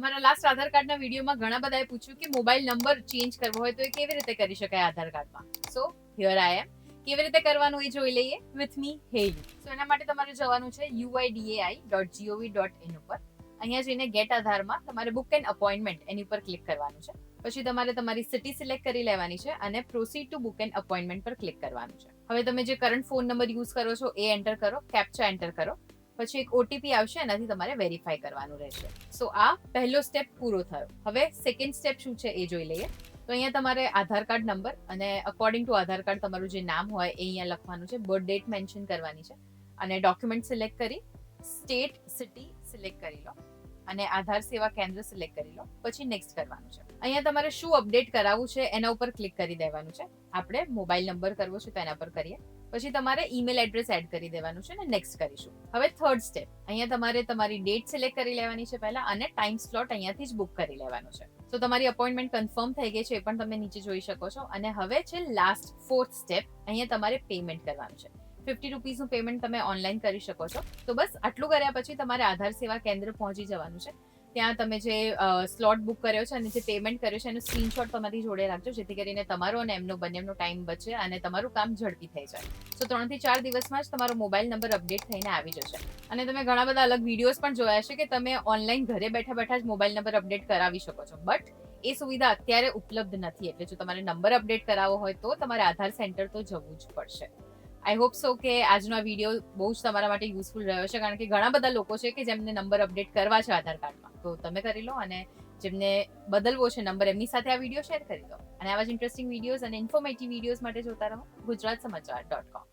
અમારા લાસ્ટ આધાર કાર્ડના વિડીયોમાં ઘણા બધાએ પૂછ્યું કે મોબાઈલ નંબર ચેન્જ કરવો હોય તો એ કેવી રીતે કરી શકાય આધાર કાર્ડમાં. સો હિયર આઈ એમ. કેવી રીતે કરવાનું એ જોઈ લઈએ વિથ મી હેલી. સો એના માટે તમારે જવાનું છે uidai.gov.in ઉપર. અહીંયા જઈને ગેટ આધારમાં તમારે બુક એન્ડ અપોઇન્ટમેન્ટ એની ઉપર ક્લિક કરવાનું છે. પછી તમારે તમારી સિટી સિલેક્ટ કરી લેવાની છે અને proceed two book and appointment પર ક્લિક કરવાનું છે. હવે તમે જે કરંટ ફોન નંબર યુઝ કરો છો એ એન્ટર કરો, કેપ્ચા એન્ટર કરો. પછી એક ઓટીપી આવશે, એનાથી તમારે વેરીફાઈ કરવાનું રહેશે. સો આ પહેલો સ્ટેપ પૂરો થયો. હવે સેકન્ડ સ્ટેપ શું છે એ જોઈ લઈએ. તો અહીંયા તમારે આધાર કાર્ડ નંબર અને અકોર્ડિંગ ટુ આધાર કાર્ડ તમારું જે નામ હોય એ અહીંયા લખવાનું છે, બર્થ ડેટ મેન્શન કરવાની છે અને ડોક્યુમેન્ટ સિલેક્ટ કરી, સ્ટેટ સિટી સિલેક્ટ કરી લો અને આધાર સેવા કેન્દ્ર સિલેક્ટ કરી લો. પછી નેક્સ્ટ કરવાનું છે. અહીંયા તમારે શું અપડેટ કરાવવું છે એના ઉપર ક્લિક કરી દેવાનું છે. આપણે મોબાઈલ નંબર કરવો છે તો એના પર કરીએ. પછી તમારે ઈમેલ એડ્રેસ એડ કરી દેવાનું છે અને નેક્સ્ટ કરીશું. હવે થર્ડ સ્ટેપ, અહીંયા તમારે તમારી ડેટ સિલેક્ટ કરી લેવાની છે પહેલા અને ટાઈમ સ્લોટ અહીંયાથી જ બુક કરી લેવાનું છે. તો તમારી અપોઇન્ટમેન્ટ કન્ફર્મ થઈ ગઈ છે એ પણ તમે નીચે જોઈ શકો છો. અને હવે છે લાસ્ટ ફોર્થ સ્ટેપ, અહીંયા તમારે પેમેન્ટ કરવાનું છે. 50 રૂપીઝનું પેમેન્ટ તમે ઓનલાઈન કરી શકો છો. તો બસ આટલું કર્યા પછી તમારે આધાર સેવા કેન્દ્ર પહોંચી જવાનું છે. ત્યાં તમે જે સ્લોટ બુક કર્યો છે અને જે પેમેન્ટ કર્યો છે એનો સ્ક્રીનશોટ તમારી જોડે રાખજો, જેથી કરીને તમારો અને એમનો બંનેનો ટાઈમ બચે અને તમારું કામ ઝડપી થઈ જાય. સો 3 થી 4 દિવસમાં જ તમારો મોબાઈલ નંબર અપડેટ થઈને આવી જશે. અને તમે ઘણા બધા અલગ વિડીયોઝ પણ જોયા છે કે તમે ઓનલાઈન ઘરે બેઠા બેઠા જ મોબાઈલ નંબર અપડેટ કરાવી શકો છો. બટ એ સુવિધા અત્યારે ઉપલબ્ધ નથી. એટલે જો તમારે નંબર અપડેટ કરાવવો હોય તો તમારે આધાર સેન્ટર તો જવું જ પડશે. આઈ હોપ સો કે આજનો આ વિડીયો બહુ જ તમારા માટે યુઝફુલ રહ્યો છે, કારણ કે ઘણા બધા લોકો છે કે જેમને નંબર અપડેટ કરવા છે આધાર કાર્ડમાં. તો તમે કરી લો અને જેમને બદલવો છે નંબર એમની સાથે આ વિડીયો શેર કરી દો. અને આવા જ ઇન્ટરેસ્ટિંગ વિડીયોઝ અને ઇન્ફોર્મેટિવ વિડીયોઝ માટે જોતા રહો ગુજરાત સમાચાર .com.